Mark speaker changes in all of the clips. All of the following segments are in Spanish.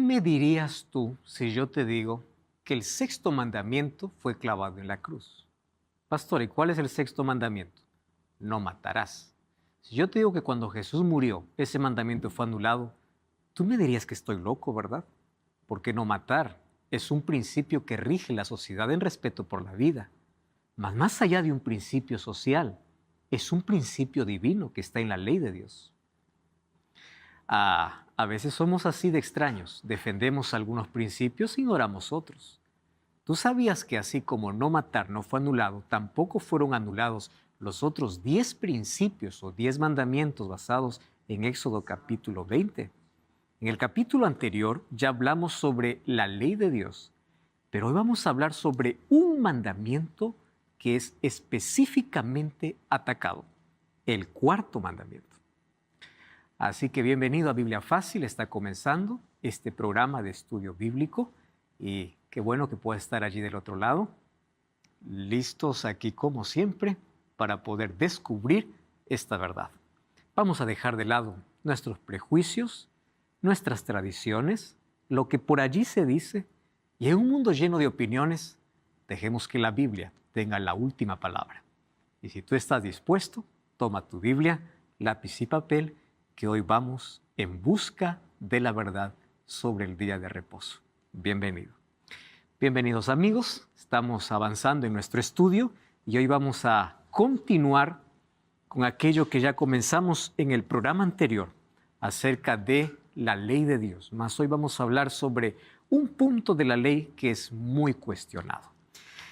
Speaker 1: me dirías tú si yo te digo que el sexto mandamiento fue clavado en la cruz? Pastor, ¿y cuál es el sexto mandamiento? No matarás. Si yo te digo que cuando Jesús murió, ese mandamiento fue anulado, tú me dirías que estoy loco, ¿verdad? Porque no matar es un principio que rige la sociedad en respeto por la vida. Mas más allá de un principio social, es un principio divino que está en la ley de Dios. A veces somos así de extraños, defendemos algunos principios e ignoramos otros. ¿Tú sabías que así como no matar no fue anulado, tampoco fueron anulados los otros 10 principios o 10 mandamientos basados en Éxodo capítulo 20? En el capítulo anterior ya hablamos sobre la ley de Dios, pero hoy vamos a hablar sobre un mandamiento que es específicamente atacado, el cuarto mandamiento. Así que bienvenido a Biblia Fácil, está comenzando este programa de estudio bíblico y qué bueno que pueda estar allí del otro lado, listos aquí como siempre para poder descubrir esta verdad. Vamos a dejar de lado nuestros prejuicios, nuestras tradiciones, lo que por allí se dice, y en un mundo lleno de opiniones, dejemos que la Biblia tenga la última palabra. Y si tú estás dispuesto, toma tu Biblia, lápiz y papel, que hoy vamos en busca de la verdad sobre el día de reposo. Bienvenido. Bienvenidos amigos, estamos avanzando en nuestro estudio y hoy vamos a continuar con aquello que ya comenzamos en el programa anterior acerca de la ley de Dios. Mas hoy vamos a hablar sobre un punto de la ley que es muy cuestionado.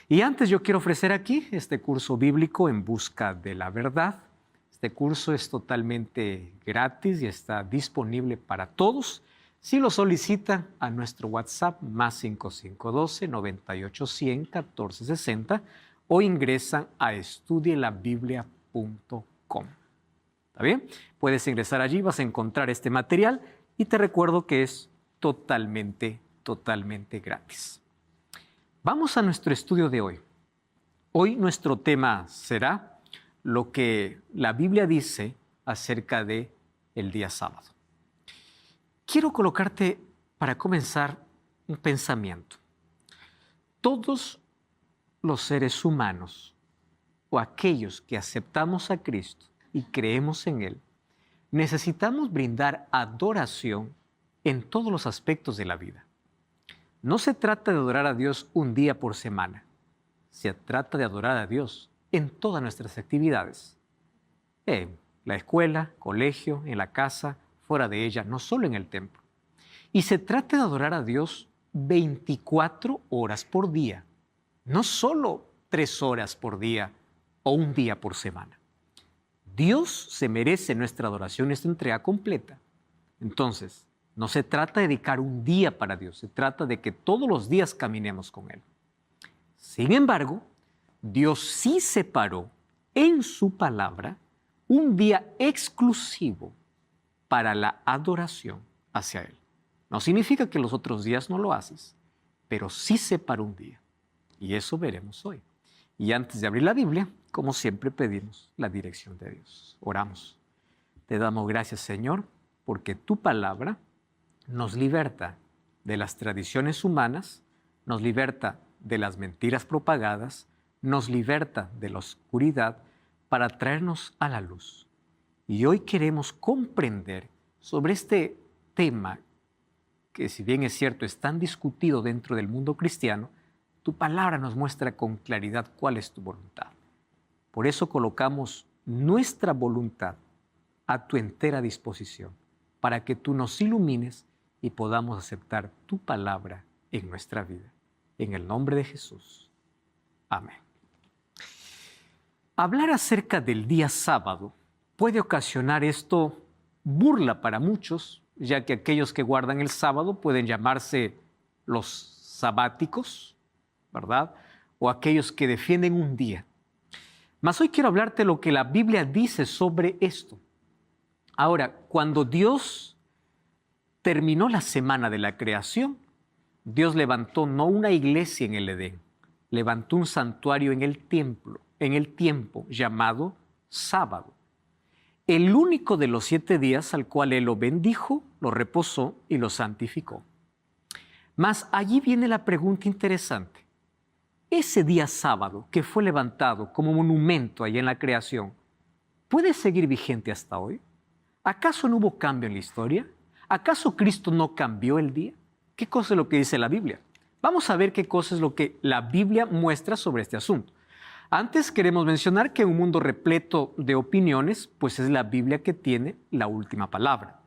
Speaker 1: Y antes yo quiero ofrecer aquí este curso bíblico en busca de la verdad. Este curso es totalmente gratis y está disponible para todos. Si lo solicitan a nuestro WhatsApp más 5512-9810-1460 o ingresan a estudielabiblia.com. ¿Está bien? Puedes ingresar allí, vas a encontrar este material y te recuerdo que es totalmente gratis. Vamos a nuestro estudio de hoy. Hoy nuestro tema será lo que la Biblia dice acerca de el día sábado. Quiero colocarte, para comenzar, un pensamiento. Todos los seres humanos o aquellos que aceptamos a Cristo y creemos en Él, necesitamos brindar adoración en todos los aspectos de la vida. No se trata de adorar a Dios un día por semana. Se trata de adorar a Dios en todas nuestras actividades. En la escuela, colegio, en la casa, fuera de ella, no solo en el templo. Y se trata de adorar a Dios 24 horas por día, no solo 3 horas por día o un día por semana. Dios se merece nuestra adoración, nuestra entrega completa. Entonces, no se trata de dedicar un día para Dios, se trata de que todos los días caminemos con Él. Sin embargo, Dios sí separó en su palabra un día exclusivo para la adoración hacia Él. No significa que los otros días no lo haces, pero sí separó un día. Y eso veremos hoy. Y antes de abrir la Biblia, como siempre pedimos la dirección de Dios. Oramos. Te damos gracias, Señor, porque tu palabra nos liberta de las tradiciones humanas, nos liberta de las mentiras propagadas, nos liberta de la oscuridad para traernos a la luz. Y hoy queremos comprender sobre este tema que, si bien es cierto, es tan discutido dentro del mundo cristiano, tu palabra nos muestra con claridad cuál es tu voluntad. Por eso colocamos nuestra voluntad a tu entera disposición, para que tú nos ilumines y podamos aceptar tu palabra en nuestra vida. En el nombre de Jesús. Amén. Hablar acerca del día sábado puede ocasionar esto burla para muchos, ya que aquellos que guardan el sábado pueden llamarse los sabáticos, ¿verdad? O aquellos que defienden un día. Mas hoy quiero hablarte lo que la Biblia dice sobre esto. Ahora, cuando Dios terminó la semana de la creación, Dios levantó no una iglesia en el Edén, levantó un santuario en el templo, en el tiempo llamado sábado. El único de los 7 días al cual Él lo bendijo, lo reposó y lo santificó. Mas allí viene la pregunta interesante. Ese día sábado que fue levantado como monumento allá en la creación, ¿puede seguir vigente hasta hoy? ¿Acaso no hubo cambio en la historia? ¿Acaso Cristo no cambió el día? ¿Qué cosa es lo que dice la Biblia? Vamos a ver qué cosa es lo que la Biblia muestra sobre este asunto. Antes queremos mencionar que en un mundo repleto de opiniones, pues es la Biblia que tiene la última palabra.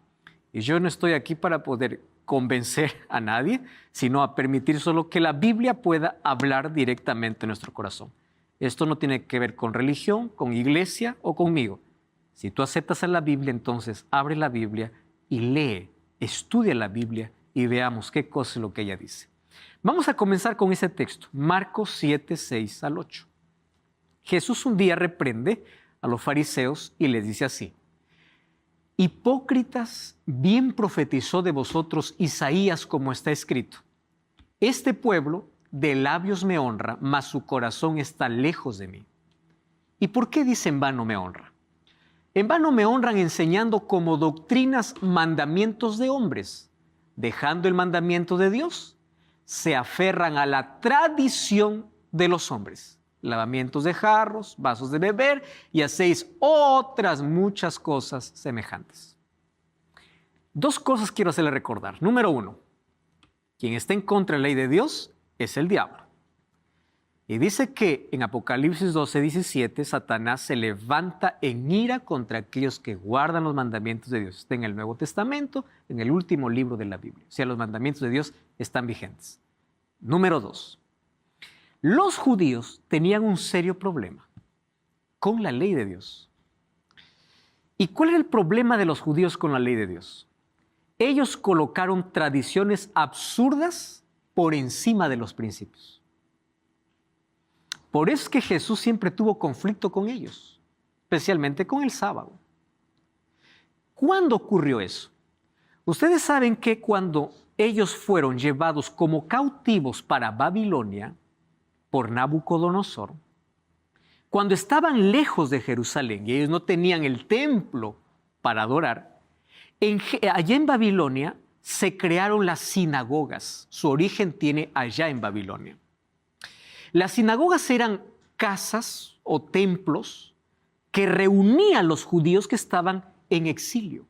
Speaker 1: Y yo no estoy aquí para poder convencer a nadie, sino a permitir solo que la Biblia pueda hablar directamente en nuestro corazón. Esto no tiene que ver con religión, con iglesia o conmigo. Si tú aceptas a la Biblia, entonces abre la Biblia y lee, estudia la Biblia y veamos qué cosa es lo que ella dice. Vamos a comenzar con ese texto, Marcos 7, 6 al 8. Jesús un día reprende a los fariseos y les dice así: hipócritas, bien profetizó de vosotros Isaías como está escrito. Este pueblo de labios me honra, mas su corazón está lejos de mí. ¿Y por qué dice en vano me honra? En vano me honran enseñando como doctrinas mandamientos de hombres. Dejando el mandamiento de Dios, se aferran a la tradición de los hombres. Lavamientos de jarros, vasos de beber y hacéis otras muchas cosas semejantes. Dos cosas quiero hacerle recordar. Número uno, quien está en contra de la ley de Dios es el diablo. Y dice que en Apocalipsis 12, 17, Satanás se levanta en ira contra aquellos que guardan los mandamientos de Dios. Está en el Nuevo Testamento, en el último libro de la Biblia. O sea, los mandamientos de Dios están vigentes. Número dos, los judíos tenían un serio problema con la ley de Dios. ¿Y cuál era el problema de los judíos con la ley de Dios? Ellos colocaron tradiciones absurdas por encima de los principios. Por eso es que Jesús siempre tuvo conflicto con ellos, especialmente con el sábado. ¿Cuándo ocurrió eso? Ustedes saben que cuando ellos fueron llevados como cautivos para Babilonia por Nabucodonosor, cuando estaban lejos de Jerusalén y ellos no tenían el templo para adorar, allá en Babilonia se crearon las sinagogas. Su origen tiene allá en Babilonia. Las sinagogas eran casas o templos que reunían a los judíos que estaban en exilio.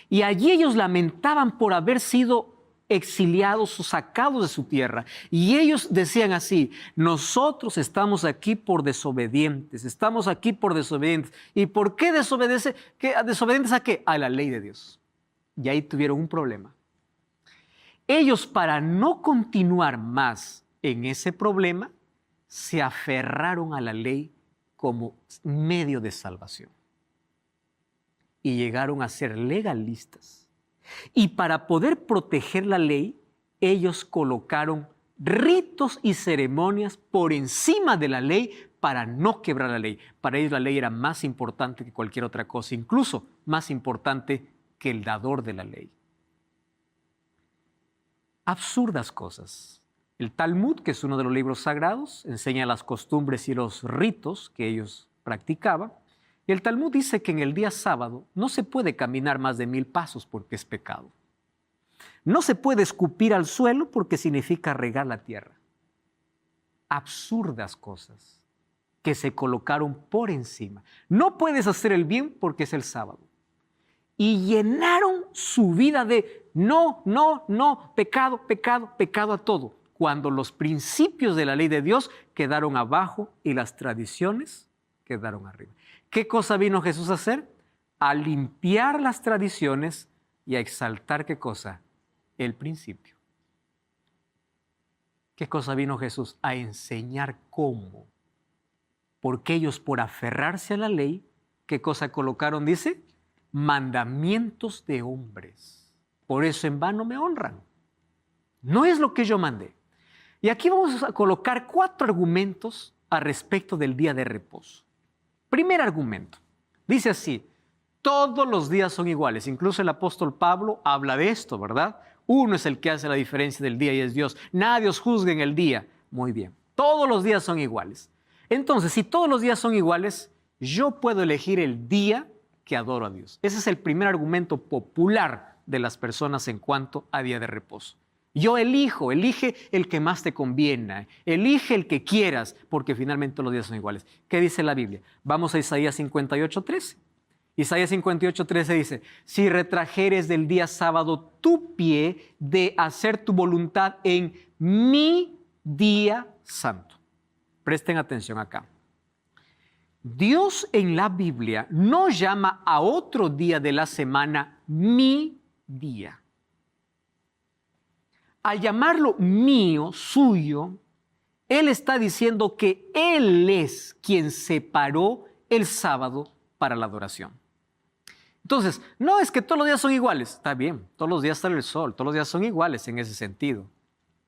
Speaker 1: Y allí ellos lamentaban por haber sido exiliados o sacados de su tierra. Y ellos decían así: nosotros estamos aquí por desobedientes, estamos aquí por desobedientes. ¿Y por qué desobedece? ¿Desobedientes a qué? A la ley de Dios. Y ahí tuvieron un problema. Ellos, para no continuar más en ese problema, se aferraron a la ley como medio de salvación. Y llegaron a ser legalistas. Y para poder proteger la ley, ellos colocaron ritos y ceremonias por encima de la ley para no quebrar la ley. Para ellos la ley era más importante que cualquier otra cosa, incluso más importante que el dador de la ley. Absurdas cosas. El Talmud, que es uno de los libros sagrados, enseña las costumbres y los ritos que ellos practicaban. Y el Talmud dice que en el día sábado no se puede caminar más de 1000 pasos porque es pecado. No se puede escupir al suelo porque significa regar la tierra. Absurdas cosas que se colocaron por encima. No puedes hacer el bien porque es el sábado. Y llenaron su vida de no, pecado, pecado, pecado a todo, cuando los principios de la ley de Dios quedaron abajo y las tradiciones quedaron arriba. ¿Qué cosa vino Jesús a hacer? A limpiar las tradiciones y a exaltar, ¿qué cosa? El principio. ¿Qué cosa vino Jesús? A enseñar cómo. Porque ellos, por aferrarse a la ley, ¿qué cosa colocaron? Dice, mandamientos de hombres. Por eso en vano me honran. No es lo que yo mandé. Y aquí vamos a colocar 4 argumentos al respecto del día de reposo. Primer argumento, dice así: todos los días son iguales. Incluso el apóstol Pablo habla de esto, ¿verdad? Uno es el que hace la diferencia del día y es Dios. Nadie os juzgue en el día. Muy bien, todos los días son iguales. Entonces, si todos los días son iguales, yo puedo elegir el día que adoro a Dios. Ese es el primer argumento popular de las personas en cuanto a día de reposo. Yo elijo, elige el que más te conviene, elige el que quieras, porque finalmente todos los días son iguales. ¿Qué dice la Biblia? Vamos a Isaías 58:13. Isaías 58:13 dice, si retrajeres del día sábado tu pie de hacer tu voluntad en mi día santo. Presten atención acá. Dios en la Biblia no llama a otro día de la semana mi día. Al llamarlo mío, suyo, Él está diciendo que Él es quien separó el sábado para la adoración. Entonces, no es que todos los días son iguales. Está bien, todos los días sale el sol, todos los días son iguales en ese sentido.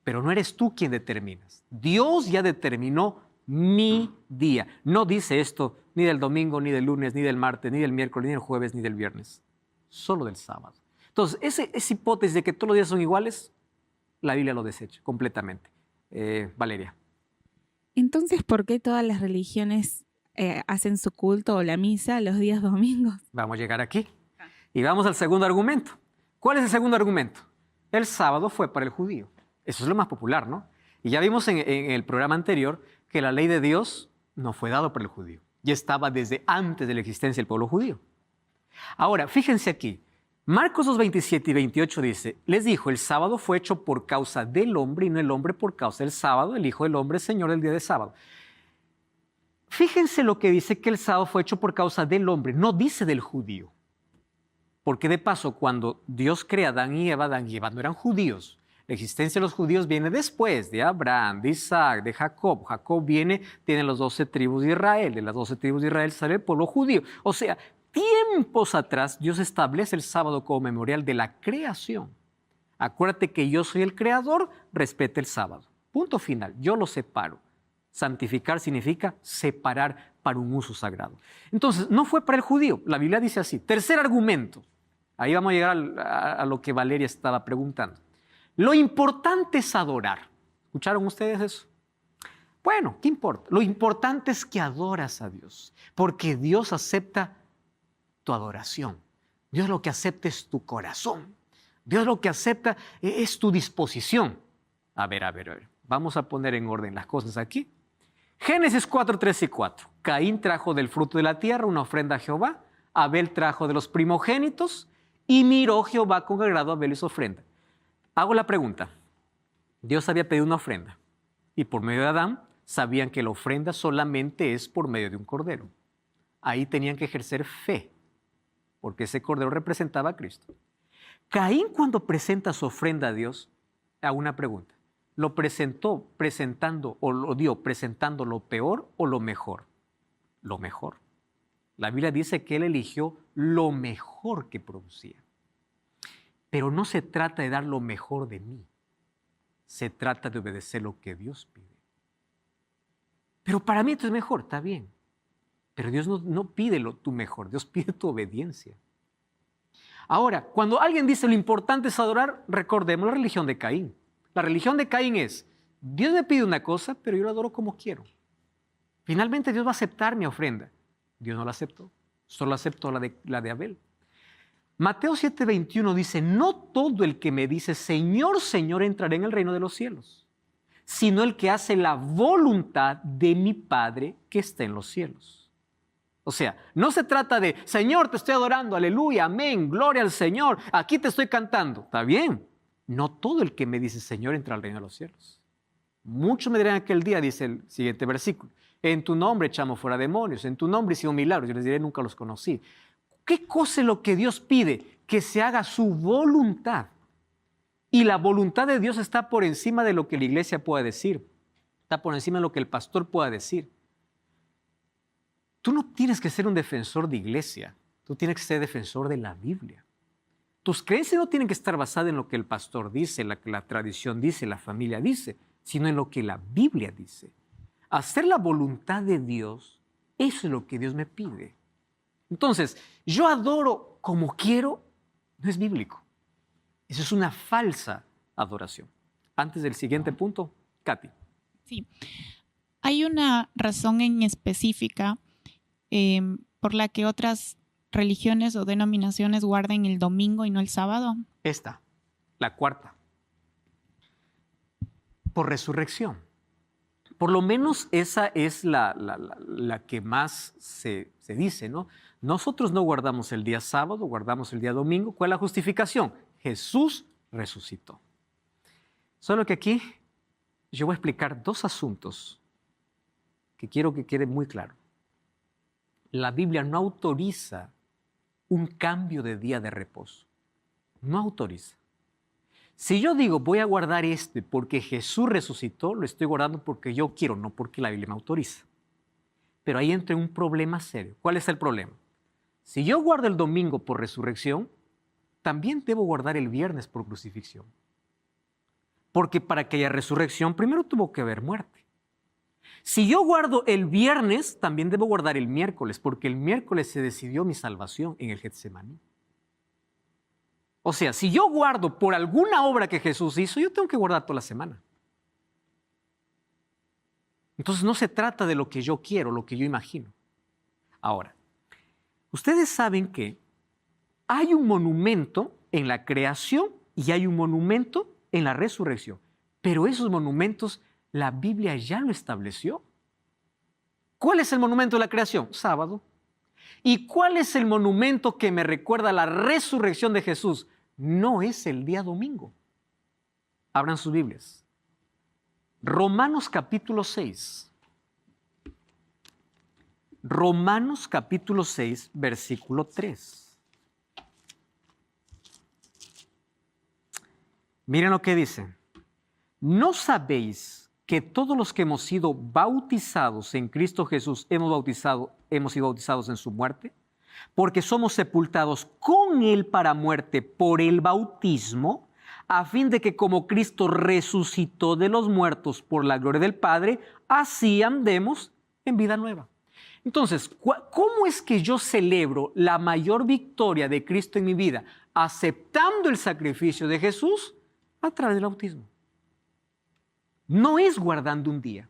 Speaker 1: Pero no eres tú quien determinas. Dios ya determinó mi día. No dice esto ni del domingo, ni del lunes, ni del martes, ni del miércoles, ni del jueves, ni del viernes. Solo del sábado. Entonces, esa hipótesis de que todos los días son iguales, la Biblia lo desecha completamente. Valeria.
Speaker 2: Entonces, ¿por qué todas las religiones hacen su culto o la misa los días domingos?
Speaker 1: Vamos a llegar aquí. Y vamos al segundo argumento. ¿Cuál es el segundo argumento? El sábado fue para el judío. Eso es lo más popular, ¿no? Y ya vimos en el programa anterior que la ley de Dios no fue dada por el judío. Ya estaba desde antes de la existencia del pueblo judío. Ahora, fíjense aquí. Marcos 2:27 y 28 dice, les dijo, el sábado fue hecho por causa del hombre y no el hombre por causa del sábado. El Hijo del Hombre es Señor del día de sábado. Fíjense lo que dice que el sábado fue hecho por causa del hombre, no dice del judío. Porque de paso, cuando Dios crea a Adán y Eva no eran judíos. La existencia de los judíos viene después de Abraham, de Isaac, de Jacob. Jacob tiene las 12 tribus de Israel. De las 12 tribus de Israel sale el pueblo judío. O sea, tiempos atrás Dios establece el sábado como memorial de la creación. Acuérdate que yo soy el creador, respeta el sábado. Punto final, yo lo separo. Santificar significa separar para un uso sagrado. Entonces, no fue para el judío. La Biblia dice así. Tercer argumento. Ahí vamos a llegar a lo que Valeria estaba preguntando. Lo importante es adorar. ¿Escucharon ustedes eso? Bueno, ¿qué importa? Lo importante es que adoras a Dios, porque Dios acepta tu adoración. Dios lo que acepta es tu corazón. Dios lo que acepta es tu disposición. A ver. Vamos a poner en orden las cosas aquí. Génesis 4:3 y 4. Caín trajo del fruto de la tierra una ofrenda a Jehová. Abel trajo de los primogénitos y miró Jehová con agrado a Abel y su ofrenda. Hago la pregunta. Dios había pedido una ofrenda y por medio de Adán sabían que la ofrenda solamente es por medio de un cordero. Ahí tenían que ejercer fe, porque ese cordero representaba a Cristo. Caín, cuando presenta su ofrenda a Dios, hago una pregunta. ¿Lo presentó presentando o lo dio presentando lo peor o lo mejor? Lo mejor. La Biblia dice que él eligió lo mejor que producía. Pero no se trata de dar lo mejor de mí. Se trata de obedecer lo que Dios pide. Pero para mí esto es mejor, está bien. Pero Dios no pide tu mejor, Dios pide tu obediencia. Ahora, cuando alguien dice lo importante es adorar, recordemos la religión de Caín. La religión de Caín es, Dios me pide una cosa, pero yo lo adoro como quiero. Finalmente Dios va a aceptar mi ofrenda. Dios no la aceptó, solo aceptó la de Abel. Mateo 7:21 dice, no todo el que me dice, Señor, Señor, entrará en el reino de los cielos, sino el que hace la voluntad de mi Padre que está en los cielos. O sea, no se trata de, Señor, te estoy adorando, aleluya, amén, gloria al Señor, aquí te estoy cantando. Está bien, no todo el que me dice, Señor, entra al reino de los cielos. Muchos me dirán aquel día, dice el siguiente versículo, en tu nombre echamos fuera demonios, en tu nombre hicimos milagros. Yo les diré, nunca los conocí. ¿Qué cosa es lo que Dios pide? Que se haga su voluntad. Y la voluntad de Dios está por encima de lo que la iglesia pueda decir. Está por encima de lo que el pastor pueda decir. Tú no tienes que ser un defensor de iglesia. Tú tienes que ser defensor de la Biblia. Tus creencias no tienen que estar basadas en lo que el pastor dice, la tradición dice, la familia dice, sino en lo que la Biblia dice. Hacer la voluntad de Dios, eso es lo que Dios me pide. Entonces, yo adoro como quiero, no es bíblico. Eso es una falsa adoración. Antes del siguiente punto, Katy.
Speaker 3: Sí. ¿Hay una razón en específica por la que otras religiones o denominaciones guarden el domingo y no el sábado?
Speaker 1: Esta, la cuarta. Por resurrección. Por lo menos esa es la que más se dice, ¿no? Nosotros no guardamos el día sábado, guardamos el día domingo. ¿Cuál es la justificación? Jesús resucitó. Solo que aquí yo voy a explicar dos asuntos que quiero que quede muy claro. La Biblia no autoriza un cambio de día de reposo. No autoriza. Si yo digo voy a guardar este porque Jesús resucitó, lo estoy guardando porque yo quiero, no porque la Biblia me autoriza. Pero ahí entra un problema serio. ¿Cuál es el problema? Si yo guardo el domingo por resurrección, también debo guardar el viernes por crucifixión. Porque para que haya resurrección, primero tuvo que haber muerte. Si yo guardo el viernes, también debo guardar el miércoles, porque el miércoles se decidió mi salvación en el Getsemaní. O sea, si yo guardo por alguna obra que Jesús hizo, yo tengo que guardar toda la semana. Entonces no se trata de lo que yo quiero, lo que yo imagino. Ahora, ustedes saben que hay un monumento en la creación y hay un monumento en la resurrección. Pero esos monumentos la Biblia ya lo estableció. ¿Cuál es el monumento de la creación? Sábado. ¿Y cuál es el monumento que me recuerda la resurrección de Jesús? No es el día domingo. Abran sus Biblias. Romanos capítulo 6. Romanos capítulo 6, versículo 3. Miren lo que dice. ¿No sabéis que todos los que hemos sido bautizados en Cristo Jesús hemos sido bautizados en su muerte? Porque somos sepultados con Él para muerte por el bautismo, a fin de que como Cristo resucitó de los muertos por la gloria del Padre, así andemos en vida nueva. Entonces, ¿cómo es que yo celebro la mayor victoria de Cristo en mi vida? Aceptando el sacrificio de Jesús a través del bautismo. No es guardando un día.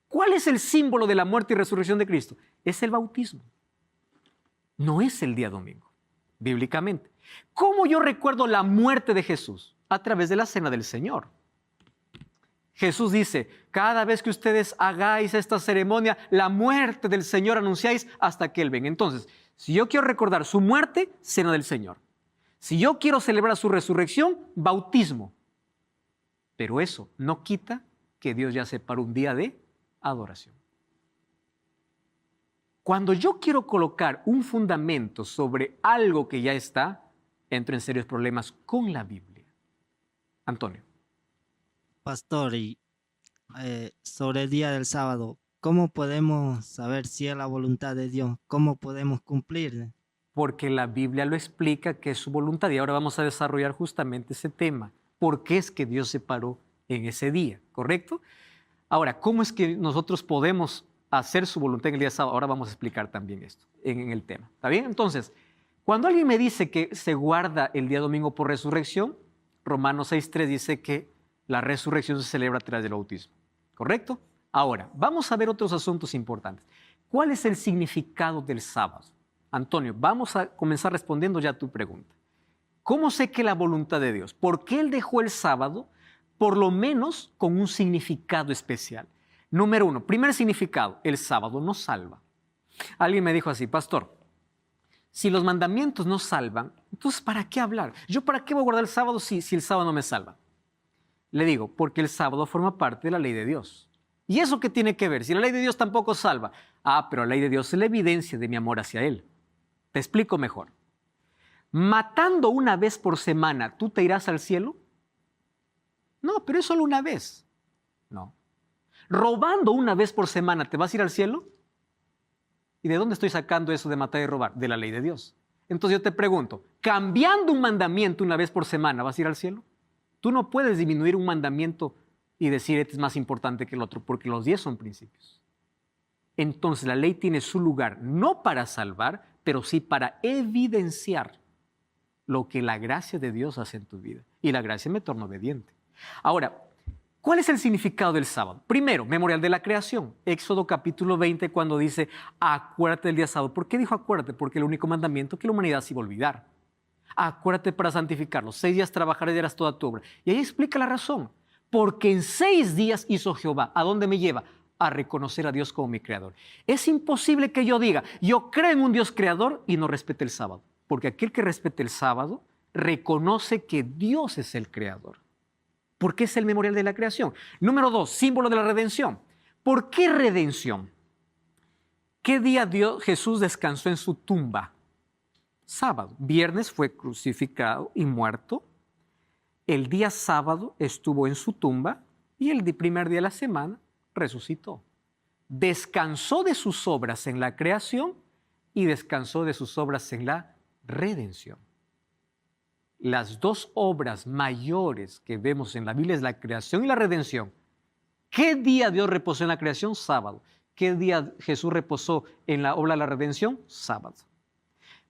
Speaker 1: ¿Cuál es el símbolo de la muerte y resurrección de Cristo? Es el bautismo. No es el día domingo, bíblicamente. ¿Cómo yo recuerdo la muerte de Jesús? A través de la cena del Señor. Jesús dice, cada vez que ustedes hagáis esta ceremonia, la muerte del Señor anunciáis hasta que Él venga. Entonces, si yo quiero recordar su muerte, cena del Señor. Si yo quiero celebrar su resurrección, bautismo. Pero eso no quita que Dios ya separó un día de adoración. Cuando yo quiero colocar un fundamento sobre algo que ya está, entro en serios problemas con la Biblia. Antonio.
Speaker 4: Pastor, y sobre el día del sábado, ¿cómo podemos saber si es la voluntad de Dios? ¿Cómo podemos cumplirle?
Speaker 1: Porque la Biblia lo explica que es su voluntad y ahora vamos a desarrollar justamente ese tema. ¿Por qué es que Dios se paró en ese día? ¿Correcto? Ahora, ¿cómo es que nosotros podemos hacer su voluntad en el día sábado? Ahora vamos a explicar también esto en el tema. ¿Está bien? Entonces, cuando alguien me dice que se guarda el día domingo por resurrección, Romanos 6:3 dice que la resurrección se celebra a través del bautismo. ¿Correcto? Ahora, vamos a ver otros asuntos importantes. ¿Cuál es el significado del sábado? Antonio, vamos a comenzar respondiendo ya a tu pregunta. ¿Cómo sé que la voluntad de Dios? ¿Por qué Él dejó el sábado? Por lo menos con un significado especial. Número 1, primer significado, el sábado nos salva. Alguien me dijo así, pastor, si los mandamientos no salvan, entonces ¿para qué hablar? ¿Yo para qué voy a guardar el sábado si el sábado no me salva? Le digo, porque el sábado forma parte de la ley de Dios. ¿Y eso qué tiene que ver? Si la ley de Dios tampoco salva. Pero la ley de Dios es la evidencia de mi amor hacia Él. Te explico mejor. Matando una vez por semana, ¿tú te irás al cielo? No, pero es solo una vez. No. Robando una vez por semana, ¿te vas a ir al cielo? ¿Y de dónde estoy sacando eso de matar y robar? De la ley de Dios. Entonces yo te pregunto, cambiando un mandamiento una vez por semana, ¿vas a ir al cielo? Tú no puedes disminuir un mandamiento y decir este es más importante que el otro, porque los 10 son principios. Entonces la ley tiene su lugar, no para salvar, pero sí para evidenciar lo que la gracia de Dios hace en tu vida. Y la gracia me torna obediente. Ahora, ¿cuál es el significado del sábado? Primero, memorial de la creación. Éxodo capítulo 20, cuando dice, acuérdate del día sábado. ¿Por qué dijo acuérdate? Porque el único mandamiento que la humanidad se iba a olvidar. Acuérdate para santificarlo. 6 días trabajarás y harás toda tu obra. Y ahí explica la razón. porque en 6 días hizo Jehová. ¿A dónde me lleva? A reconocer a Dios como mi creador. Es imposible que yo diga, yo creo en un Dios creador y no respete el sábado, porque aquel que respete el sábado reconoce que Dios es el creador, porque es el memorial de la creación. Número 2, símbolo de la redención. ¿Por qué redención? ¿Qué día Jesús descansó en su tumba? Sábado. Viernes fue crucificado y muerto. El día sábado estuvo en su tumba y el primer día de la semana resucitó. Descansó de sus obras en la creación y descansó de sus obras en la redención. Las dos obras mayores que vemos en la Biblia es la creación y la redención. ¿Qué día Dios reposó en la creación? Sábado. ¿Qué día Jesús reposó en la obra de la redención? Sábado.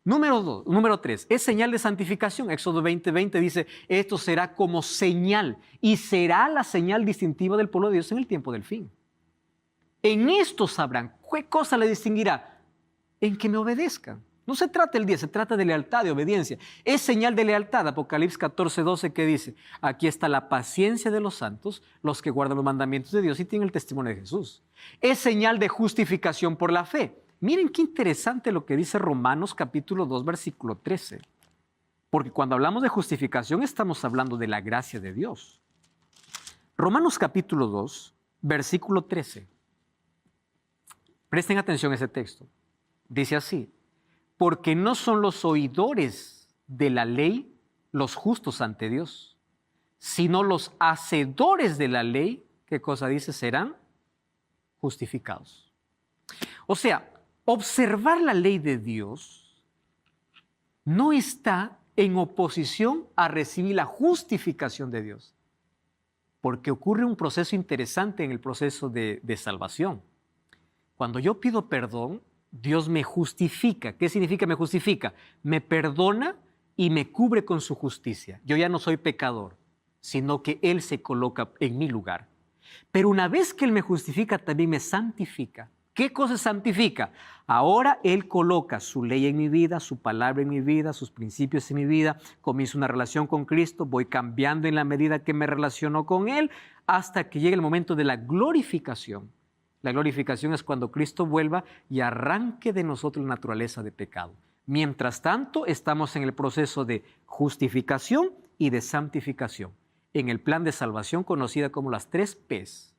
Speaker 1: Número 3, es señal de santificación. Éxodo 20:20 dice, esto será como señal y será la señal distintiva del pueblo de Dios en el tiempo del fin. En esto sabrán. ¿Qué cosa le distinguirá? En que me obedezcan. No se trata del día, se trata de lealtad, de obediencia. Es señal de lealtad. Apocalipsis 14:12 que dice, aquí está la paciencia de los santos, los que guardan los mandamientos de Dios y tienen el testimonio de Jesús. Es señal de justificación por la fe. Miren qué interesante lo que dice Romanos capítulo 2, versículo 13. Porque cuando hablamos de justificación estamos hablando de la gracia de Dios. Romanos capítulo 2, versículo 13. Presten atención a ese texto. Dice así, porque no son los oidores de la ley los justos ante Dios, sino los hacedores de la ley, ¿qué cosa dice? Serán justificados. O sea, observar la ley de Dios no está en oposición a recibir la justificación de Dios, porque ocurre un proceso interesante en el proceso de salvación. Cuando yo pido perdón, Dios me justifica. ¿Qué significa me justifica? Me perdona y me cubre con su justicia. Yo ya no soy pecador, sino que Él se coloca en mi lugar. Pero una vez que Él me justifica, también me santifica. ¿Qué cosa santifica? Ahora Él coloca su ley en mi vida, su palabra en mi vida, sus principios en mi vida, comienzo una relación con Cristo, voy cambiando en la medida que me relaciono con Él, hasta que llegue el momento de la glorificación. La glorificación es cuando Cristo vuelva y arranque de nosotros la naturaleza de pecado. Mientras tanto, estamos en el proceso de justificación y de santificación, en el plan de salvación conocida como las 3 P's.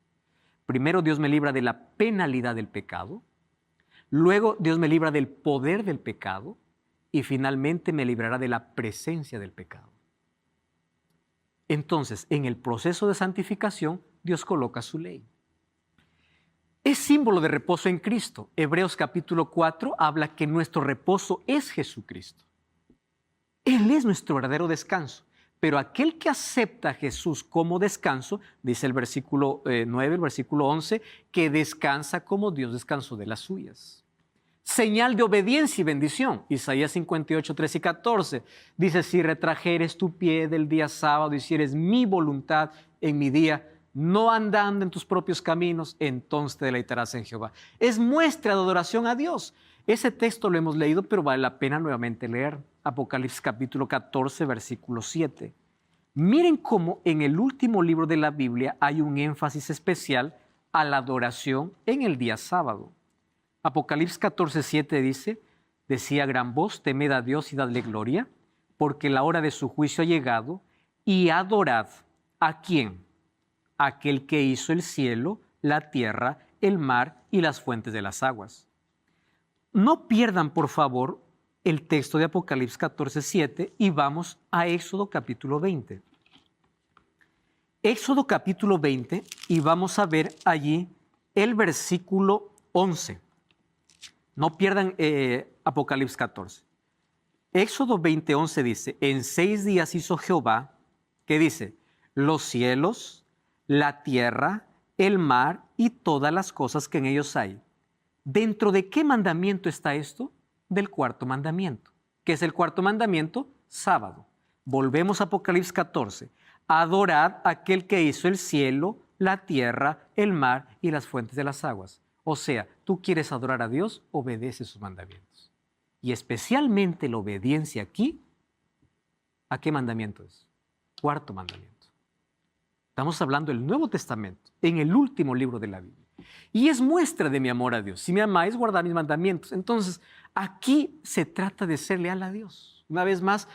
Speaker 1: Primero, Dios me libra de la penalidad del pecado. Luego, Dios me libra del poder del pecado. Y finalmente, me librará de la presencia del pecado. Entonces, en el proceso de santificación, Dios coloca su ley. Es símbolo de reposo en Cristo. Hebreos capítulo 4 habla que nuestro reposo es Jesucristo. Él es nuestro verdadero descanso. Pero aquel que acepta a Jesús como descanso, dice el versículo 9, el versículo 11, que descansa como Dios descansó de las suyas. Señal de obediencia y bendición. Isaías 58, 13 y 14 dice, si retrajeres tu pie del día sábado y hicieres mi voluntad en mi día, no andando en tus propios caminos, entonces te deleitarás en Jehová. Es muestra de adoración a Dios. Ese texto lo hemos leído, pero vale la pena nuevamente leer. Apocalipsis capítulo 14, versículo 7. Miren cómo en el último libro de la Biblia hay un énfasis especial a la adoración en el día sábado. Apocalipsis 14, 7 dice, decía a gran voz, temed a Dios y dadle gloria, porque la hora de su juicio ha llegado, y adorad. ¿A quién? Aquel que hizo el cielo, la tierra, el mar y las fuentes de las aguas. No pierdan, por favor, el texto de Apocalipsis 14, 7 y vamos a Éxodo capítulo 20. Éxodo capítulo 20 y vamos a ver allí el versículo 11. No pierdan Apocalipsis 14. Éxodo 20, 11 dice, en 6 días hizo Jehová, ¿qué dice? Los cielos, la tierra, el mar y todas las cosas que en ellos hay. ¿Dentro de qué mandamiento está esto? Del cuarto mandamiento. ¿Qué es el cuarto mandamiento? Sábado. Volvemos a Apocalipsis 14. Adorad a aquel que hizo el cielo, la tierra, el mar y las fuentes de las aguas. O sea, tú quieres adorar a Dios, obedece sus mandamientos. Y especialmente la obediencia aquí, ¿a qué mandamiento es? Cuarto mandamiento. Estamos hablando del Nuevo Testamento, en el último libro de la Biblia. Y es muestra de mi amor a Dios. Si me amáis, guardad mis mandamientos. Entonces, aquí se trata de ser leal a Dios. Una vez más,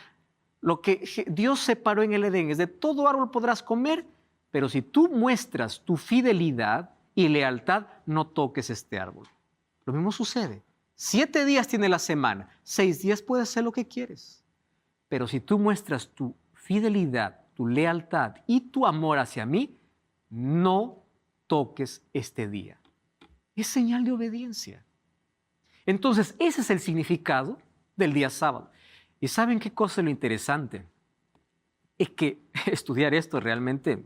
Speaker 1: lo que Dios separó en el Edén es: de todo árbol podrás comer, pero si tú muestras tu fidelidad y lealtad, no toques este árbol. Lo mismo sucede. 7 días tiene la semana, 6 días puedes hacer lo que quieres. Pero si tú muestras tu fidelidad, tu lealtad y tu amor hacia mí, no toques este día. Es señal de obediencia. Entonces, ese es el significado del día sábado. ¿Y saben qué cosa es lo interesante? Es que estudiar esto realmente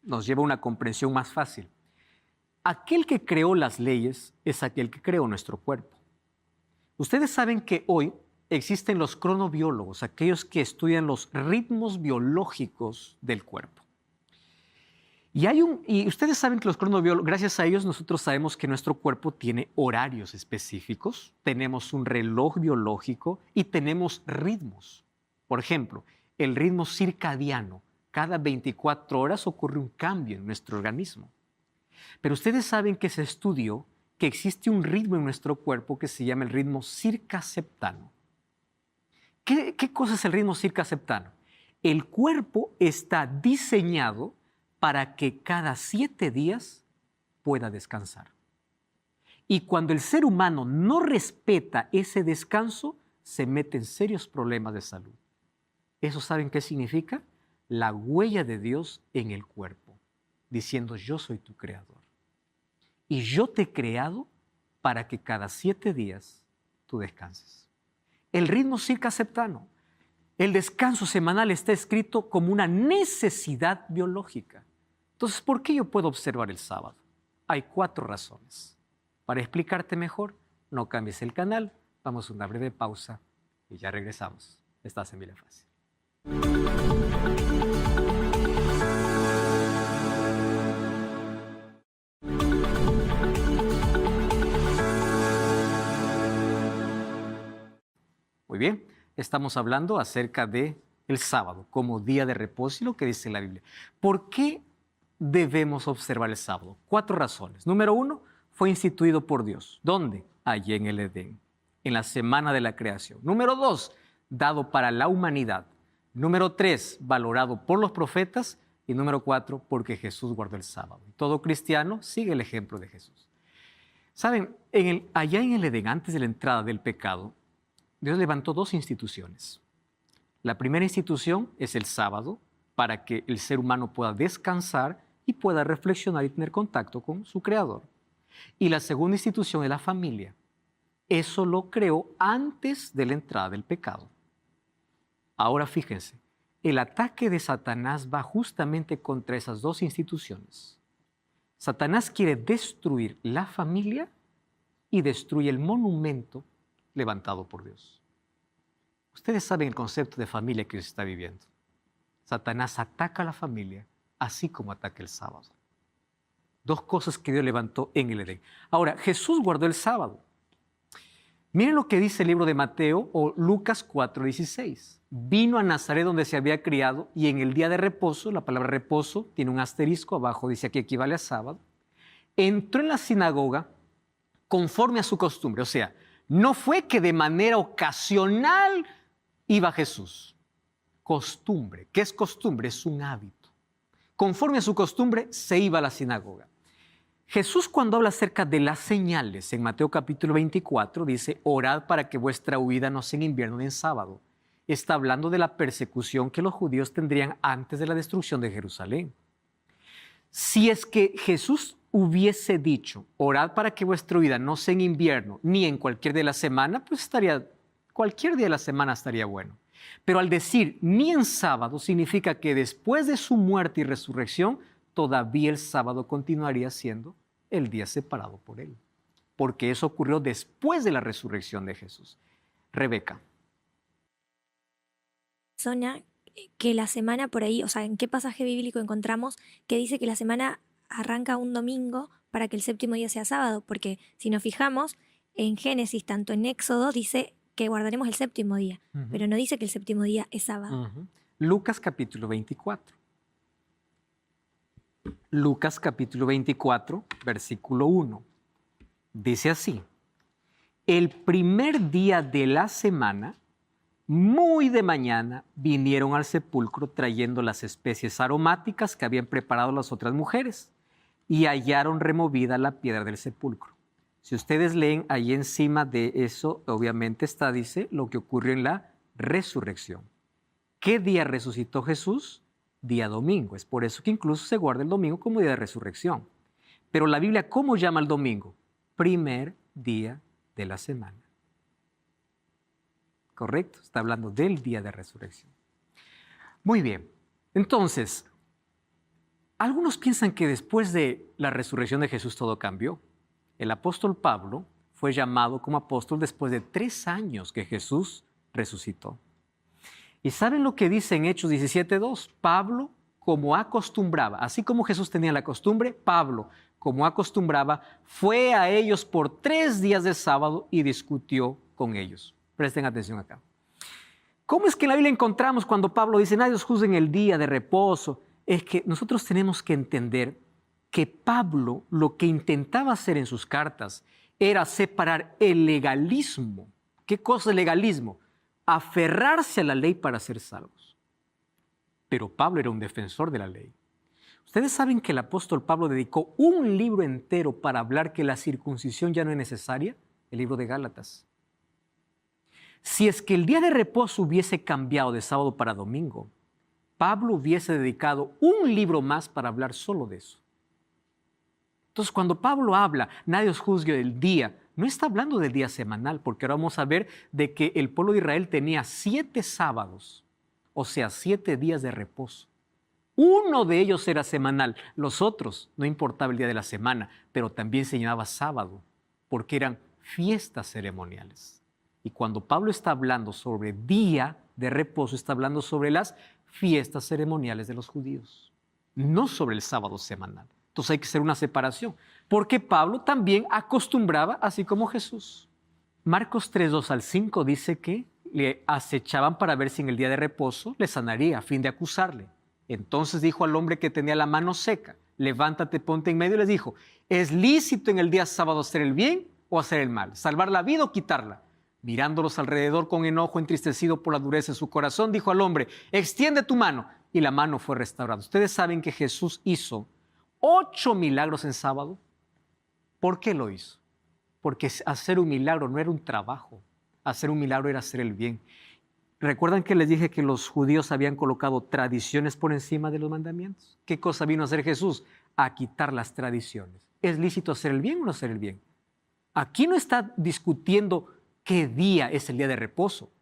Speaker 1: nos lleva a una comprensión más fácil. Aquel que creó las leyes es aquel que creó nuestro cuerpo. Ustedes saben que hoy existen los cronobiólogos, aquellos que estudian los ritmos biológicos del cuerpo. Y ustedes saben que los cronobiólogos, gracias a ellos, nosotros sabemos que nuestro cuerpo tiene horarios específicos, tenemos un reloj biológico y tenemos ritmos. Por ejemplo, el ritmo circadiano. Cada 24 horas ocurre un cambio en nuestro organismo. Pero ustedes saben que se estudió que existe un ritmo en nuestro cuerpo que se llama el ritmo circaseptano. ¿Qué cosa es el ritmo circaseptano? El cuerpo está diseñado para que cada 7 días pueda descansar. Y cuando el ser humano no respeta ese descanso, se mete en serios problemas de salud. ¿Eso saben qué significa? La huella de Dios en el cuerpo, diciendo: yo soy tu creador. Y yo te he creado para que cada 7 días tú descanses. El ritmo circaseptano, el descanso semanal, está escrito como una necesidad biológica. Entonces, ¿por qué yo puedo observar el sábado? Hay 4 razones. Para explicarte mejor, no cambies el canal, vamos a una breve pausa y ya regresamos. Estás en Biblia Fácil. Muy bien, estamos hablando acerca de el sábado como día de reposo y lo que dice la Biblia. ¿Por qué debemos observar el sábado? 4 razones. Número 1, fue instituido por Dios. ¿Dónde? Allí en el Edén, en la semana de la creación. Número 2, dado para la humanidad. Número 3, valorado por los profetas. Y número 4, porque Jesús guardó el sábado. Todo cristiano sigue el ejemplo de Jesús. Saben, allá en el Edén, antes de la entrada del pecado, Dios levantó 2 instituciones. La primera institución es el sábado, para que el ser humano pueda descansar y pueda reflexionar y tener contacto con su Creador. Y la segunda institución es la familia. Eso lo creó antes de la entrada del pecado. Ahora fíjense, el ataque de Satanás va justamente contra esas 2 instituciones. Satanás quiere destruir la familia y destruye el monumento levantado por Dios. Ustedes saben el concepto de familia que se está viviendo. Satanás ataca a la familia, así como ataca el sábado. 2 cosas que Dios levantó en el Edén. Ahora, Jesús guardó el sábado. Miren lo que dice el libro de Mateo o Lucas 4:16. Vino a Nazaret donde se había criado y en el día de reposo, la palabra reposo tiene un asterisco abajo, dice que equivale a sábado, entró en la sinagoga conforme a su costumbre. O sea, no fue que de manera ocasional iba Jesús. Costumbre. ¿Qué es costumbre? Es un hábito. Conforme a su costumbre, se iba a la sinagoga. Jesús, cuando habla acerca de las señales, en Mateo capítulo 24, dice: orad para que vuestra huida no sea en invierno ni en sábado. Está hablando de la persecución que los judíos tendrían antes de la destrucción de Jerusalén. Si es que Jesús hubiese dicho: orad para que vuestra huida no sea en invierno ni en cualquier día de la semana, pues cualquier día de la semana estaría bueno. Pero al decir ni en sábado, significa que después de su muerte y resurrección, todavía el sábado continuaría siendo el día separado por él. Porque eso ocurrió después de la resurrección de Jesús. Rebeca.
Speaker 5: Zona que la semana por ahí, o sea, ¿en qué pasaje bíblico encontramos que dice que la semana arranca un domingo para que el séptimo día sea sábado? Porque si nos fijamos, en Génesis, tanto en Éxodo, dice que guardaremos el séptimo día, pero no dice que el séptimo día es sábado.
Speaker 1: Lucas capítulo 24. Lucas capítulo 24, versículo 1. Dice así: el primer día de la semana, muy de mañana, vinieron al sepulcro trayendo las especies aromáticas que habían preparado las otras mujeres y hallaron removida la piedra del sepulcro. Si ustedes leen ahí encima de eso, obviamente está, dice, lo que ocurrió en la resurrección. ¿Qué día resucitó Jesús? Día domingo. Es por eso que incluso se guarda el domingo como día de resurrección. Pero la Biblia, ¿cómo llama el domingo? Primer día de la semana. ¿Correcto? Está hablando del día de resurrección. Muy bien. Entonces, algunos piensan que después de la resurrección de Jesús todo cambió. El apóstol Pablo fue llamado como apóstol después de 3 años que Jesús resucitó. ¿Y saben lo que dice en Hechos 17:2? Pablo, como acostumbraba, así como Jesús tenía la costumbre, Pablo, como acostumbraba, fue a ellos por 3 días de sábado y discutió con ellos. Presten atención acá. ¿Cómo es que en la Biblia encontramos cuando Pablo dice, nadie os juzgue en el día de reposo? Es que nosotros tenemos que entender que Pablo lo que intentaba hacer en sus cartas era separar el legalismo. ¿Qué cosa es legalismo? Aferrarse a la ley para ser salvos. Pero Pablo era un defensor de la ley. Ustedes saben que el apóstol Pablo dedicó un libro entero para hablar que la circuncisión ya no es necesaria, el libro de Gálatas. Si es que el día de reposo hubiese cambiado de sábado para domingo, Pablo hubiese dedicado un libro más para hablar solo de eso. Entonces, cuando Pablo habla, nadie os juzgue el día, no está hablando del día semanal, porque ahora vamos a ver de que el pueblo de Israel tenía 7 sábados, o sea, 7 días de reposo. Uno de ellos era semanal, los otros no importaba el día de la semana, pero también se llamaba sábado, porque eran fiestas ceremoniales. Y cuando Pablo está hablando sobre día de reposo, está hablando sobre las fiestas ceremoniales de los judíos, no sobre el sábado semanal. Entonces hay que hacer una separación, porque Pablo también acostumbraba, así como Jesús. Marcos 3:2-5 dice que le acechaban para ver si en el día de reposo le sanaría, a fin de acusarle. Entonces dijo al hombre que tenía la mano seca, levántate, ponte en medio, y les dijo, ¿es lícito en el día sábado hacer el bien o hacer el mal? ¿Salvar la vida o quitarla? Mirándolos alrededor con enojo, entristecido por la dureza de su corazón, dijo al hombre, extiende tu mano. Y la mano fue restaurada. Ustedes saben que Jesús hizo 8 milagros en sábado. ¿Por qué lo hizo? Porque hacer un milagro no era un trabajo. Hacer un milagro era hacer el bien. ¿Recuerdan que les dije que los judíos habían colocado tradiciones por encima de los mandamientos? ¿Qué cosa vino a hacer Jesús? A quitar las tradiciones. ¿Es lícito hacer el bien o no hacer el bien? Aquí no está discutiendo qué día es el día de reposo.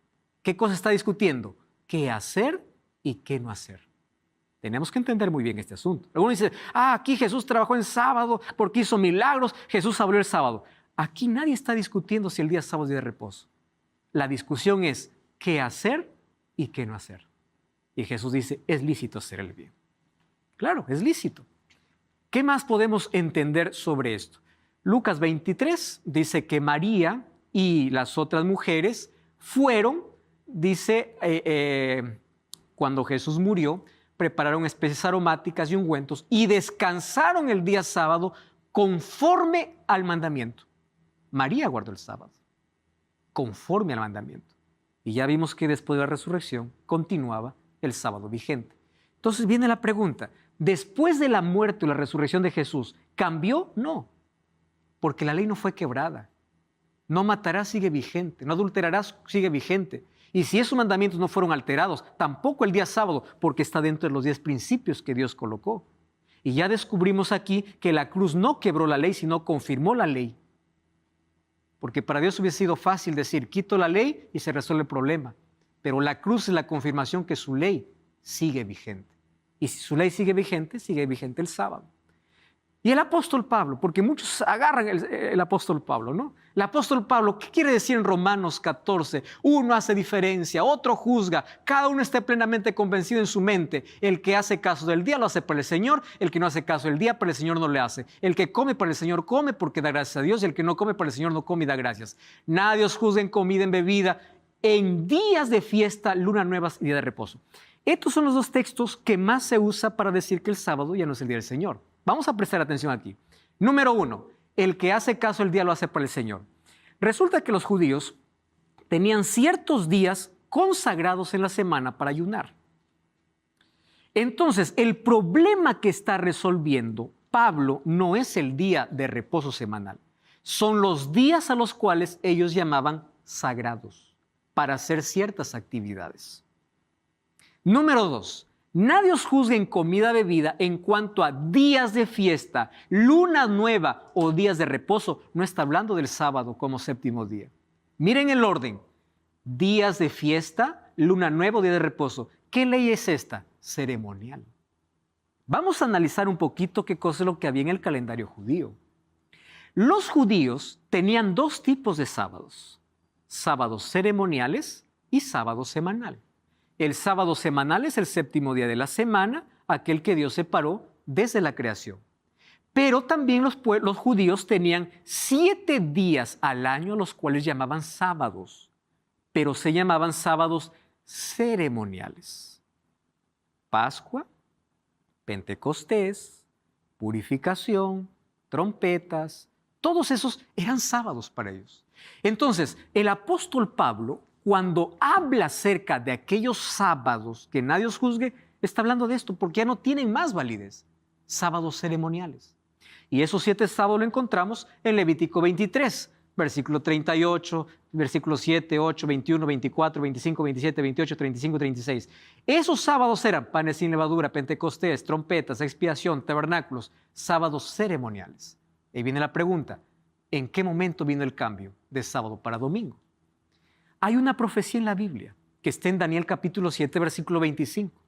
Speaker 1: ¿Qué cosa está discutiendo? ¿Qué hacer y qué no hacer? Tenemos que entender muy bien este asunto. Algunos dicen, aquí Jesús trabajó en sábado porque hizo milagros, Jesús abrió el sábado. Aquí nadie está discutiendo si el día sábado es día de reposo. La discusión es qué hacer y qué no hacer. Y Jesús dice, es lícito hacer el bien. Claro, es lícito. ¿Qué más podemos entender sobre esto? Lucas 23 dice que María y las otras mujeres fueron, dice, cuando Jesús murió, prepararon especies aromáticas y ungüentos y descansaron el día sábado conforme al mandamiento. María guardó el sábado, conforme al mandamiento. Y ya vimos que después de la resurrección continuaba el sábado vigente. Entonces viene la pregunta, ¿después de la muerte y la resurrección de Jesús, cambió? No, porque la ley no fue quebrada. No matarás sigue vigente, no adulterarás sigue vigente. Y si esos mandamientos no fueron alterados, tampoco el día sábado, porque está dentro de los 10 principios que Dios colocó. Y ya descubrimos aquí que la cruz no quebró la ley, sino confirmó la ley. Porque para Dios hubiese sido fácil decir, quito la ley y se resuelve el problema. Pero la cruz es la confirmación que su ley sigue vigente. Y si su ley sigue vigente el sábado. Y el apóstol Pablo, porque muchos agarran el apóstol Pablo, ¿no? El apóstol Pablo, ¿qué quiere decir en Romanos 14? Uno hace diferencia, otro juzga, cada uno está plenamente convencido en su mente. El que hace caso del día lo hace para el Señor, el que no hace caso del día para el Señor no le hace. El que come para el Señor come porque da gracias a Dios, y el que no come para el Señor no come y da gracias. Nadie os juzgue en comida, en bebida, en días de fiesta, luna nuevas y día de reposo. Estos son los 2 textos que más se usa para decir que el sábado ya no es el día del Señor. Vamos a prestar atención aquí. Número 1, el que hace caso el día lo hace para el Señor. Resulta que los judíos tenían ciertos días consagrados en la semana para ayunar. Entonces, el problema que está resolviendo Pablo no es el día de reposo semanal. Son los días a los cuales ellos llamaban sagrados para hacer ciertas actividades. Número 2, nadie os juzgue en comida bebida en cuanto a días de fiesta, luna nueva o días de reposo. No está hablando del sábado como séptimo día. Miren el orden. Días de fiesta, luna nueva o día de reposo. ¿Qué ley es esta? Ceremonial. Vamos a analizar un poquito qué cosa es lo que había en el calendario judío. Los judíos tenían dos tipos de sábados. Sábados ceremoniales y sábado semanal. El sábado semanal es el séptimo día de la semana, aquel que Dios separó desde la creación. Pero también los judíos tenían 7 días al año, los cuales llamaban sábados, pero se llamaban sábados ceremoniales. Pascua, Pentecostés, Purificación, trompetas, todos esos eran sábados para ellos. Entonces, el apóstol Pablo, cuando habla acerca de aquellos sábados que nadie os juzgue, está hablando de esto porque ya no tienen más validez. Sábados ceremoniales. Y esos 7 sábados lo encontramos en Levítico 23, versículo 38, versículos 7, 8, 21, 24, 25, 27, 28, 35, 36. Esos sábados eran panes sin levadura, Pentecostés, trompetas, expiación, tabernáculos, sábados ceremoniales. Y viene la pregunta, ¿en qué momento vino el cambio de sábado para domingo? Hay una profecía en la Biblia que está en Daniel capítulo 7, versículo 25.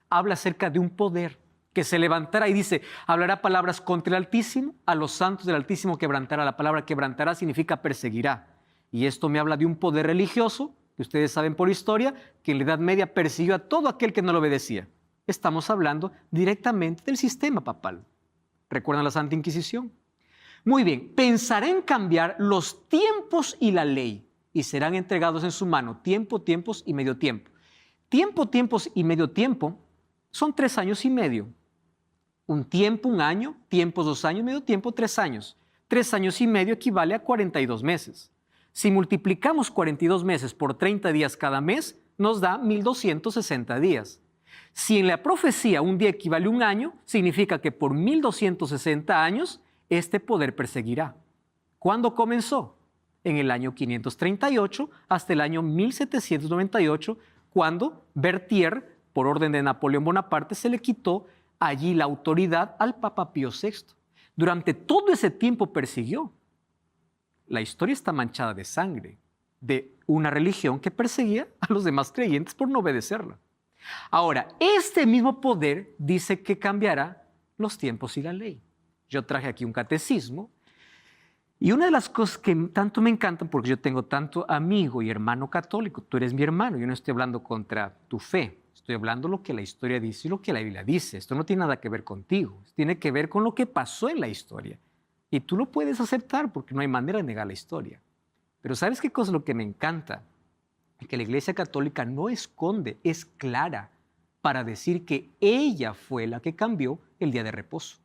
Speaker 1: Habla acerca de un poder que se levantará y dice, hablará palabras contra el Altísimo, a los santos del Altísimo quebrantará. La palabra quebrantará significa perseguirá. Y esto me habla de un poder religioso, que ustedes saben por historia, que en la Edad Media persiguió a todo aquel que no lo obedecía. Estamos hablando directamente del sistema papal. ¿Recuerdan la Santa Inquisición? Muy bien, pensará en cambiar los tiempos y la ley, y serán entregados en su mano tiempo, tiempos y medio tiempo. Tiempo, tiempos y medio tiempo son 3 años y medio. Un tiempo, un año, tiempos 2 años, medio tiempo 3 años. 3 años y medio equivale a 42 meses. Si multiplicamos 42 meses por 30 días cada mes, nos da 1260 días. Si en la profecía un día equivale a un año, significa que por 1260 años este poder perseguirá. ¿Cuándo comenzó? En el año 538 hasta el año 1798, cuando Berthier, por orden de Napoleón Bonaparte, se le quitó allí la autoridad al Papa Pío VI. Durante todo ese tiempo persiguió. La historia está manchada de sangre, de una religión que perseguía a los demás creyentes por no obedecerla. Ahora, este mismo poder dice que cambiará los tiempos y la ley. Yo traje aquí un catecismo. Y una de las cosas que tanto me encantan, porque yo tengo tanto amigo y hermano católico, tú eres mi hermano, yo no estoy hablando contra tu fe, estoy hablando lo que la historia dice y lo que la Biblia dice. Esto no tiene nada que ver contigo, tiene que ver con lo que pasó en la historia. Y tú lo puedes aceptar porque no hay manera de negar la historia. Pero ¿sabes qué cosa es lo que me encanta? Que la Iglesia Católica no esconde, es clara para decir que ella fue la que cambió el día de reposo.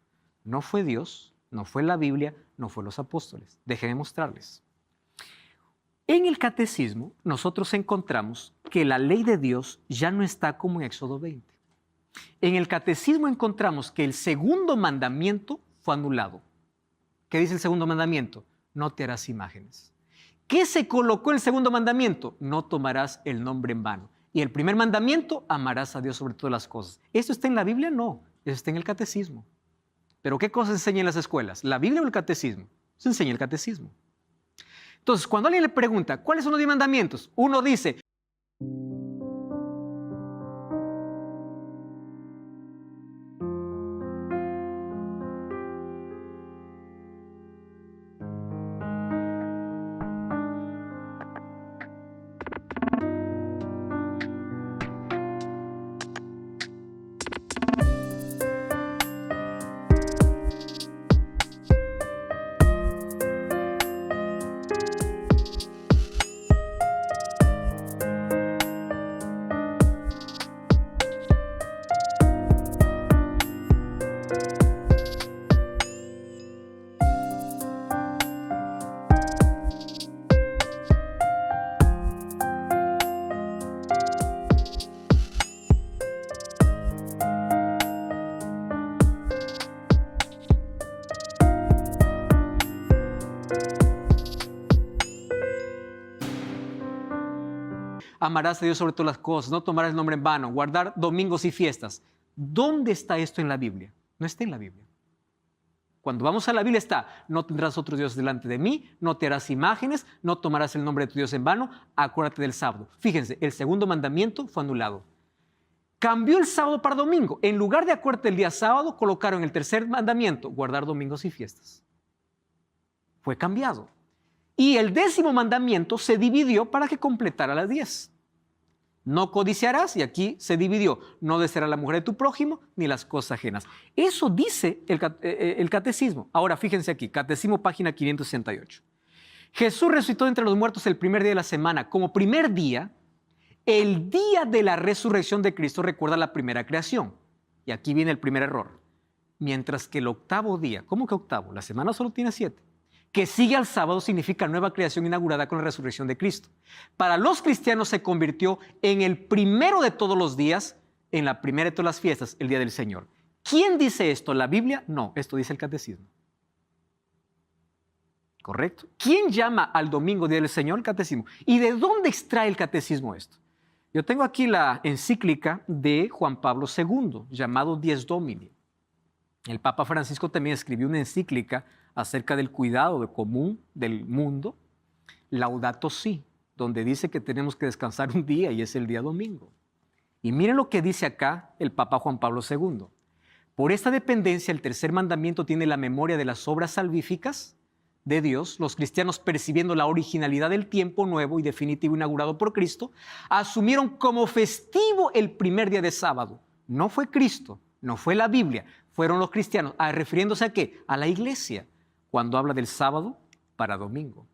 Speaker 1: No fue Dios, no fue la Biblia, no fue los apóstoles. Déjenme mostrarles. En el catecismo nosotros encontramos que la ley de Dios ya no está como en Éxodo 20. En el catecismo encontramos que el segundo mandamiento fue anulado. ¿Qué dice el segundo mandamiento? No te harás imágenes. ¿Qué se colocó en el segundo mandamiento? No tomarás el nombre en vano. Y el primer mandamiento, amarás a Dios sobre todas las cosas. ¿Esto está en la Biblia? No, eso está en el catecismo. ¿Pero qué cosas enseña en las escuelas? ¿La Biblia o el catecismo? Se enseña el catecismo. Entonces, cuando alguien le pregunta, ¿cuáles son los 10 mandamientos? Uno dice, amarás a Dios sobre todas las cosas, no tomarás el nombre en vano, guardar domingos y fiestas. ¿Dónde está esto en la Biblia? No está en la Biblia. Cuando vamos a la Biblia está, no tendrás otros dioses delante de mí, no te harás imágenes, no tomarás el nombre de tu Dios en vano, acuérdate del sábado. Fíjense, el segundo mandamiento fue anulado. Cambió el sábado para domingo. En lugar de acuérdate del día sábado, colocaron el tercer mandamiento, guardar domingos y fiestas. Fue cambiado. Y el 10º mandamiento se dividió para que completara las 10. No codiciarás, y aquí se dividió, no desearás a la mujer de tu prójimo ni las cosas ajenas. Eso dice el catecismo. Ahora fíjense aquí, catecismo página 568. Jesús resucitó entre los muertos el primer día de la semana. Como primer día, el día de la resurrección de Cristo recuerda la primera creación. Y aquí viene el primer error. Mientras que el octavo día, ¿cómo que octavo? La semana solo tiene 7. Que sigue al sábado significa nueva creación inaugurada con la resurrección de Cristo. Para los cristianos se convirtió en el primero de todos los días, en la primera de todas las fiestas, el día del Señor. ¿Quién dice esto? ¿La Biblia? No, esto dice el catecismo. ¿Correcto? ¿Quién llama al domingo día del Señor? El catecismo. ¿Y de dónde extrae el catecismo esto? Yo tengo aquí la encíclica de Juan Pablo II, llamado Dies Domini. El Papa Francisco también escribió una encíclica acerca del cuidado común del mundo, Laudato Si, donde dice que tenemos que descansar un día y es el día domingo. Y miren lo que dice acá el Papa Juan Pablo II. Por esta dependencia, el tercer mandamiento tiene la memoria de las obras salvíficas de Dios. Los cristianos, percibiendo la originalidad del tiempo nuevo y definitivo inaugurado por Cristo, asumieron como festivo el primer día de sábado. No fue Cristo, no fue la Biblia, fueron los cristianos. ¿Refiriéndose a qué? A la iglesia, cuando habla del sábado para domingo.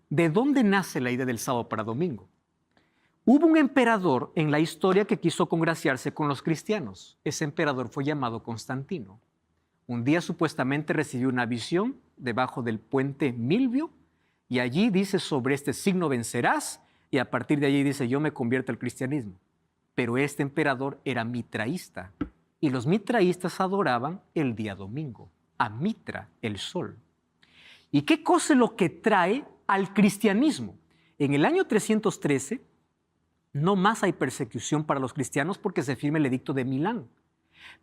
Speaker 1: ¿De dónde nace la idea del sábado para domingo? Hubo un emperador en la historia que quiso congraciarse con los cristianos. Ese emperador fue llamado Constantino. Un día supuestamente recibió una visión debajo del puente Milvio y allí dice: sobre este signo vencerás, y a partir de allí dice: yo me convierto al cristianismo. Pero este emperador era mitraísta y los mitraístas adoraban el día domingo, a Mitra, el sol. ¿Y qué cosa es lo que trae al cristianismo? En el año 313 no más hay persecución para los cristianos porque se firma el edicto de Milán.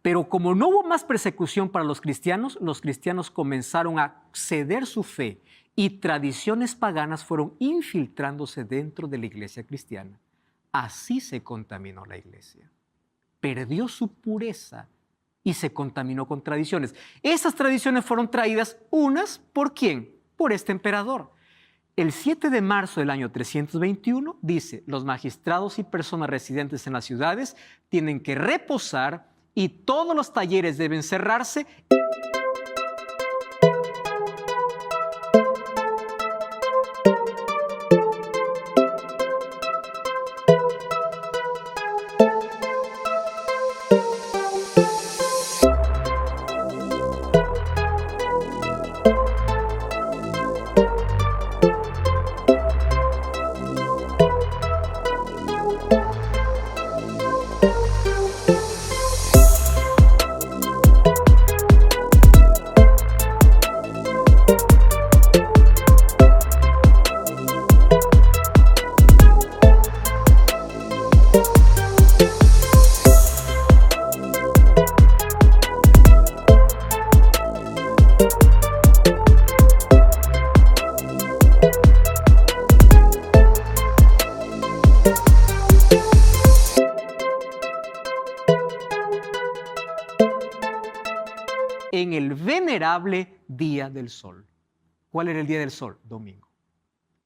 Speaker 1: Pero como no hubo más persecución para los cristianos comenzaron a ceder su fe y tradiciones paganas fueron infiltrándose dentro de la iglesia cristiana. Así se contaminó la iglesia. Perdió su pureza y se contaminó con tradiciones. Esas tradiciones fueron traídas unas ¿por quién? Por este emperador. El 7 de marzo del año 321 dice: los magistrados y personas residentes en las ciudades tienen que reposar y todos los talleres deben cerrarse. En el venerable Día del Sol. ¿Cuál era el Día del Sol? Domingo.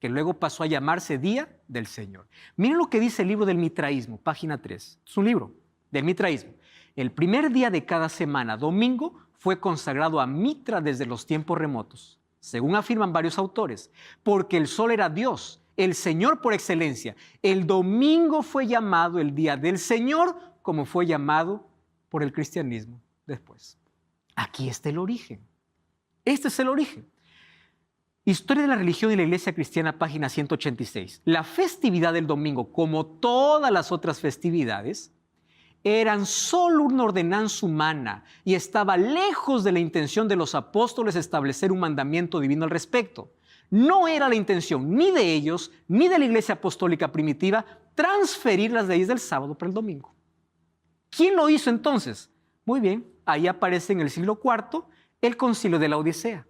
Speaker 1: Que luego pasó a llamarse Día del Señor. Miren lo que dice el libro del mitraísmo, página 3. Es un libro del mitraísmo. El primer día de cada semana, domingo, fue consagrado a Mitra desde los tiempos remotos, según afirman varios autores, porque el sol era Dios, el Señor por excelencia. El domingo fue llamado el Día del Señor, como fue llamado por el cristianismo después. Aquí está el origen. Este es el origen. Historia de la religión y la iglesia cristiana, página 186. La festividad del domingo, como todas las otras festividades, eran solo una ordenanza humana y estaba lejos de la intención de los apóstoles establecer un mandamiento divino al respecto. No era la intención ni de ellos, ni de la iglesia apostólica primitiva transferir las leyes del sábado para el domingo. ¿Quién lo hizo entonces? Muy bien, ahí aparece en el siglo IV el Concilio de la Odisea.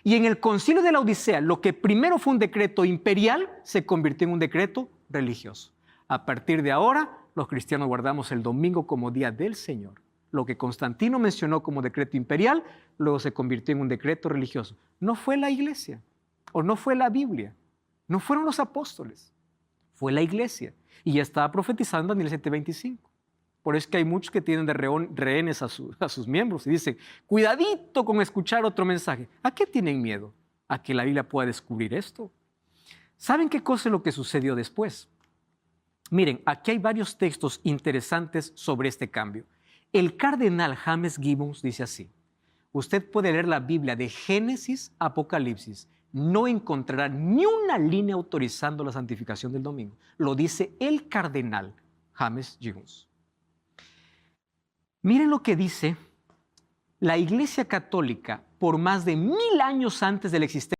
Speaker 1: Y en el Concilio de la Odisea, lo que primero fue un decreto imperial se convirtió en un decreto religioso. A partir de ahora, los cristianos guardamos el domingo como día del Señor. Lo que Constantino mencionó como decreto imperial, luego se convirtió en un decreto religioso. No fue la iglesia, o no fue la Biblia, no fueron los apóstoles, fue la iglesia. Y ya estaba profetizando en Daniel 7:25. Por eso es que hay muchos que tienen de rehenes a sus miembros y dicen, cuidadito con escuchar otro mensaje. ¿A qué tienen miedo? ¿A que la Biblia pueda descubrir esto? ¿Saben qué cosa es lo que sucedió después? Miren, aquí hay varios textos interesantes sobre este cambio. El cardenal James Gibbons dice así, usted puede leer la Biblia de Génesis a Apocalipsis, no encontrará ni una línea autorizando la santificación del domingo. Lo dice el cardenal James Gibbons. Miren lo que dice la Iglesia Católica por más de 1000 años antes de la existencia